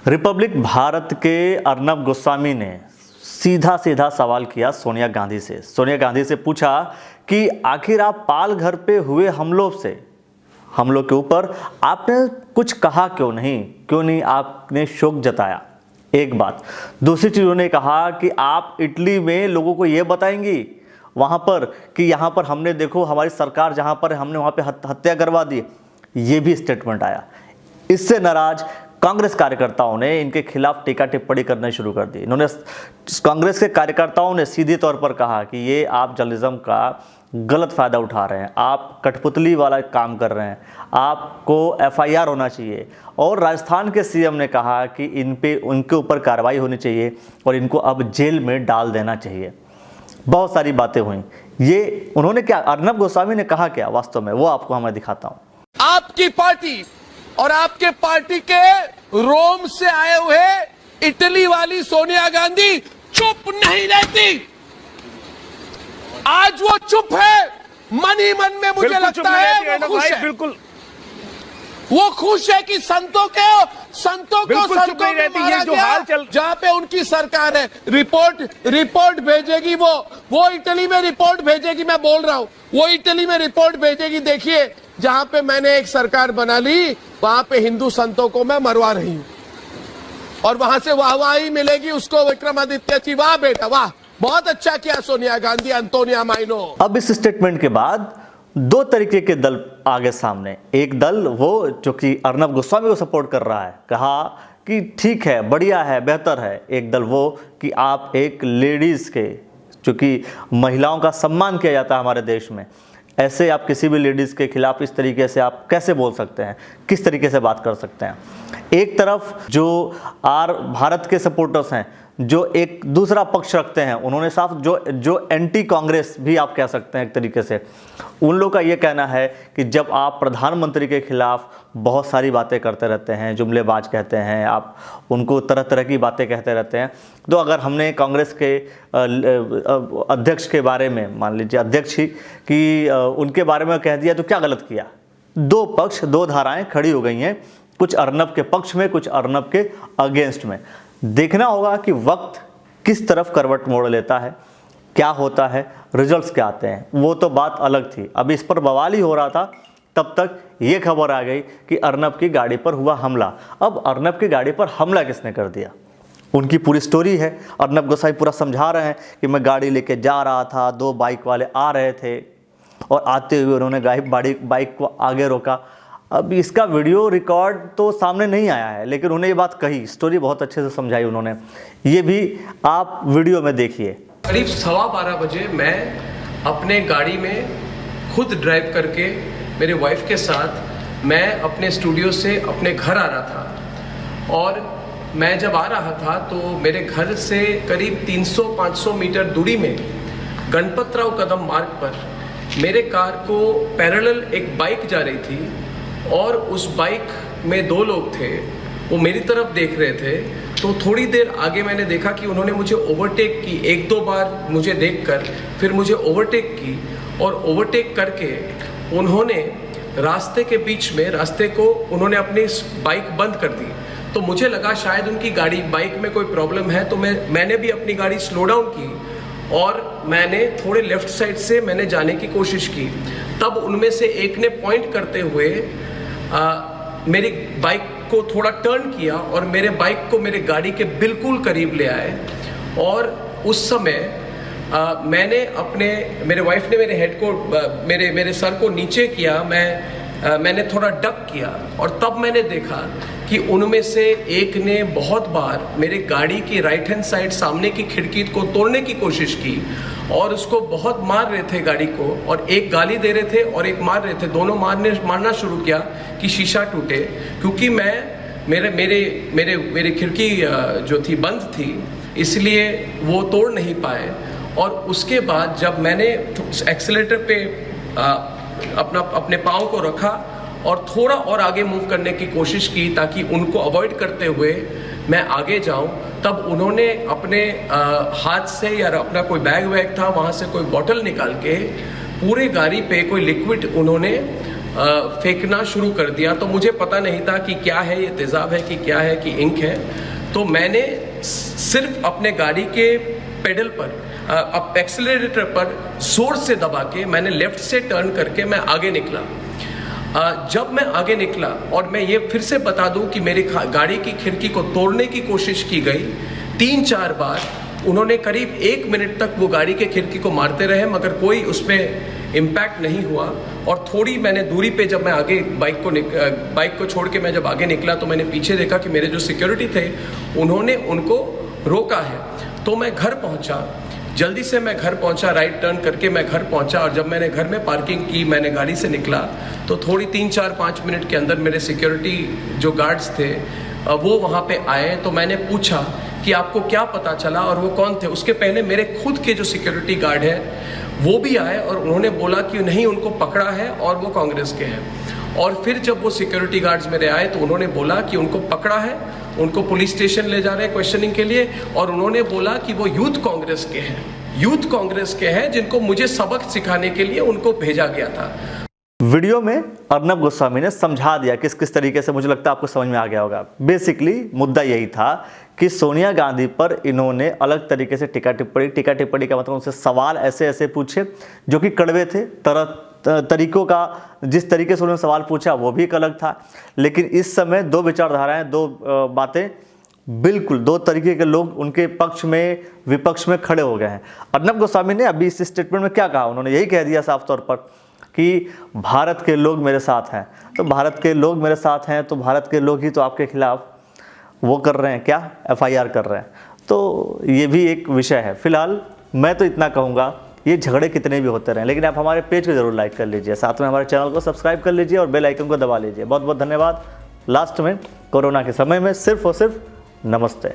Republic Bharat के अर्नब गोस्वामी ने सीधा सीधा सवाल किया सोनिया गांधी से। सोनिया गांधी से पूछा कि आखिर आप पाल घर पे हुए हमलों के ऊपर आपने कुछ कहा क्यों नहीं आपने शोक जताया। एक बात। दूसरी चीज़ उन्होंने कहा कि आप इटली में लोगों को ये बताएंगी वहाँ पर कि यहाँ पर हमने देखो हमारी सरकार जहाँ पर हमने वहाँ पे हत्या करवा दी। ये भी स्टेटमेंट आया। इससे नाराज कांग्रेस कार्यकर्ताओं ने इनके खिलाफ टीका टिप्पणी करना शुरू कर दी। इन्होंने कांग्रेस के कार्यकर्ताओं ने सीधे तौर पर कहा कि ये आप जर्नलिज्म का गलत फ़ायदा उठा रहे हैं, आप कठपुतली वाला काम कर रहे हैं, आपको एफआईआर होना चाहिए। और राजस्थान के सीएम ने कहा कि उनके ऊपर कार्रवाई होनी चाहिए और इनको अब जेल में डाल देना चाहिए। बहुत सारी बातें हुई। ये उन्होंने क्या, अर्नब गोस्वामी ने कहा क्या वास्तव में, वो आपको मैं दिखाता हूं। आपकी पार्टी और आपके पार्टी के रोम से आए हुए इटली वाली सोनिया गांधी चुप नहीं रहती। आज वो चुप है, मन ही मन में मुझे लगता है वो खुश है। बिल्कुल वो खुश है कि संतों को मारा गया। जहां पे उनकी सरकार है, रिपोर्ट भेजेगी वो इटली में रिपोर्ट भेजेगी। मैं बोल रहा हूं वो इटली में रिपोर्ट भेजेगी। देखिए जहां पे मैंने एक सरकार बना ली वहां पे हिंदू संतों को मैं मरवा रही हूं और वहां से वाहवाही मिलेगी उसको विक्रमादित्य की। वाह बेटा वाह, बहुत अच्छा किया सोनिया गांधी, अंतोनिया माइनो। अब इस स्टेटमेंट के बाद दो तरीके के दल आगे सामने। एक दल वो जो कि अर्नब गोस्वामी को सपोर्ट कर रहा है, कहा कि ठीक है, बढ़िया है, बेहतर है। एक दल वो कि आप एक लेडीज के, जो कि महिलाओं का सम्मान किया जाता है हमारे देश में, ऐसे आप किसी भी लेडीज़ के खिलाफ इस तरीके से आप कैसे बोल सकते हैं, किस तरीके से बात कर सकते हैं। एक तरफ जो भारत के सपोर्टर्स हैं, जो एक दूसरा पक्ष रखते हैं, उन्होंने साफ जो एंटी कांग्रेस भी आप कह सकते हैं एक तरीके से, उन लोगों का ये कहना है कि जब आप प्रधानमंत्री के खिलाफ बहुत सारी बातें करते रहते हैं, जुमलेबाज कहते हैं, आप उनको तरह तरह की बातें कहते रहते हैं, तो अगर हमने कांग्रेस के अध्यक्ष के बारे में, मान लीजिए अध्यक्ष ही, कि उनके बारे में कह दिया तो क्या गलत किया। दो पक्ष, दो धाराएं खड़ी हो गई हैं, कुछ अर्नब के पक्ष में, कुछ अर्नब के अगेंस्ट में। देखना होगा कि वक्त किस तरफ करवट मोड़ लेता है, क्या होता है, रिजल्ट्स क्या आते हैं। वो तो बात अलग थी। अब इस पर बवाल ही हो रहा था, तब तक ये खबर आ गई कि अर्नब की गाड़ी पर हुआ हमला। अब अर्नब की गाड़ी पर हमला किसने कर दिया, उनकी पूरी स्टोरी है। अर्नब गोस्वामी पूरा समझा रहे हैं कि मैं गाड़ी लेके जा रहा था, दो बाइक वाले आ रहे थे और आते हुए उन्होंने बाइक को आगे रोका। अब इसका वीडियो रिकॉर्ड तो सामने नहीं आया है, लेकिन उन्होंने ये बात कही, स्टोरी बहुत अच्छे से समझाई उन्होंने। ये भी आप वीडियो में देखिए। करीब 12:15 बजे मैं अपने गाड़ी में खुद ड्राइव करके मेरे वाइफ के साथ मैं अपने स्टूडियो से अपने घर आ रहा था। और मैं जब आ रहा था तो मेरे घर से करीब 300-500 मीटर दूरी में गणपतराव कदम मार्ग पर मेरे कार को पैरेलल एक बाइक जा रही थी और उस बाइक में दो लोग थे, वो मेरी तरफ देख रहे थे। तो थोड़ी देर आगे मैंने देखा कि उन्होंने मुझे ओवरटेक की, एक दो बार मुझे देखकर फिर मुझे ओवरटेक की और ओवरटेक करके उन्होंने रास्ते के बीच में रास्ते को उन्होंने अपनी बाइक बंद कर दी। तो मुझे लगा शायद उनकी बाइक में कोई प्रॉब्लम है, तो मैंने भी अपनी गाड़ी स्लो डाउन की और मैंने थोड़े लेफ्ट साइड से मैंने जाने की कोशिश की। तब उनमें से एक ने पॉइंट करते हुए मेरी बाइक को थोड़ा टर्न किया और मेरे बाइक को मेरे गाड़ी के बिल्कुल करीब ले आए। और उस समय मेरे वाइफ ने मेरे हेड को मेरे सर को नीचे किया, मैंने थोड़ा डक किया और तब मैंने देखा कि उनमें से एक ने बहुत बार मेरे गाड़ी की राइट हैंड साइड सामने की खिड़की को तोड़ने की कोशिश की और उसको बहुत मार रहे थे गाड़ी को, और एक गाली दे रहे थे और एक मार रहे थे। दोनों मारना शुरू किया कि शीशा टूटे, क्योंकि मेरे खिड़की जो थी बंद थी, इसलिए वो तोड़ नहीं पाए। और उसके बाद जब मैंने एक्सीलेटर पे अपने पाँव को रखा और थोड़ा और आगे मूव करने की कोशिश की ताकि उनको अवॉइड करते हुए मैं आगे जाऊं, तब उन्होंने अपने हाथ से या अपना कोई बैग था वहाँ से कोई बॉटल निकाल के पूरे गाड़ी पे कोई लिक्विड उन्होंने फेंकना शुरू कर दिया। तो मुझे पता नहीं था कि क्या है, ये तेजाब है कि क्या है कि इंक है। तो मैंने सिर्फ अपने गाड़ी के पेडल पर एक्सेलरेटर पर जोर से दबा के मैंने लेफ्ट से टर्न करके मैं आगे निकला। जब मैं आगे निकला, और मैं ये फिर से बता दूं कि मेरी गाड़ी की खिड़की को तोड़ने की कोशिश की गई 3-4 बार। उन्होंने करीब 1 मिनट तक वो गाड़ी के खिड़की को मारते रहे, मगर कोई उसमें इम्पैक्ट नहीं हुआ। और थोड़ी मैंने दूरी पे जब मैं आगे बाइक को छोड़ के मैं जब आगे निकला तो मैंने पीछे देखा कि मेरे जो सिक्योरिटी थे उन्होंने उनको रोका है। तो मैं घर पहुंचा, जल्दी से मैं घर पहुंचा, राइट टर्न करके मैं घर पहुंचा। और जब मैंने घर में पार्किंग की, मैंने गाड़ी से निकला तो थोड़ी 3-4-5 मिनट के अंदर मेरे सिक्योरिटी जो गार्ड्स थे वो वहाँ पे आए। तो मैंने पूछा कि आपको क्या पता चला और वो कौन थे। उसके पहले मेरे खुद के जो सिक्योरिटी गार्ड है वो भी आए और उन्होंने बोला कि नहीं, उनको पकड़ा है और वो कांग्रेस के हैं। और फिर जब वो सिक्योरिटी गार्ड्स मेरे आए तो उन्होंने बोला कि उनको पकड़ा है, उनको पुलिस स्टेशन ले जा रहे हैं क्वेश्चनिंग के लिए। और उन्होंने बोला कि वो यूथ कांग्रेस के हैं, यूथ कांग्रेस के हैं जिनको मुझे सबक सिखाने के लिए उनको भेजा गया था। वीडियो में अर्नब गोस्वामी ने समझा दिया किस किस तरीके से, मुझे लगता है आपको समझ में आ गया होगा। बेसिकली मुद्दा यही था कि सोनिया गांधी पर इन्होंने अलग तरीके से टीका टिप्पणी का मतलब उनसे सवाल ऐसे ऐसे पूछे जो कि कड़वे थे। तरीकों का जिस तरीके से उन्होंने सवाल पूछा वो भी एक अलग था। लेकिन इस समय दो विचारधाराएं, दो बातें, बिल्कुल दो तरीके के लोग उनके पक्ष में विपक्ष में खड़े हो गए हैं। अर्नब गोस्वामी ने अभी इस स्टेटमेंट में क्या कहा, उन्होंने यही कह दिया साफ तौर पर कि भारत के लोग मेरे साथ हैं। तो भारत के लोग मेरे साथ हैं तो भारत के लोग ही तो आपके खिलाफ वो कर रहे हैं, क्या FIR कर रहे हैं। तो ये भी एक विषय है। फिलहाल मैं तो इतना कहूँगा, ये झगड़े कितने भी होते रहें, लेकिन आप हमारे पेज को जरूर लाइक कर लीजिए, साथ में हमारे चैनल को सब्सक्राइब कर लीजिए और बेल आइकन को दबा लीजिए। बहुत बहुत धन्यवाद। लास्ट में कोरोना के समय में सिर्फ और सिर्फ नमस्ते।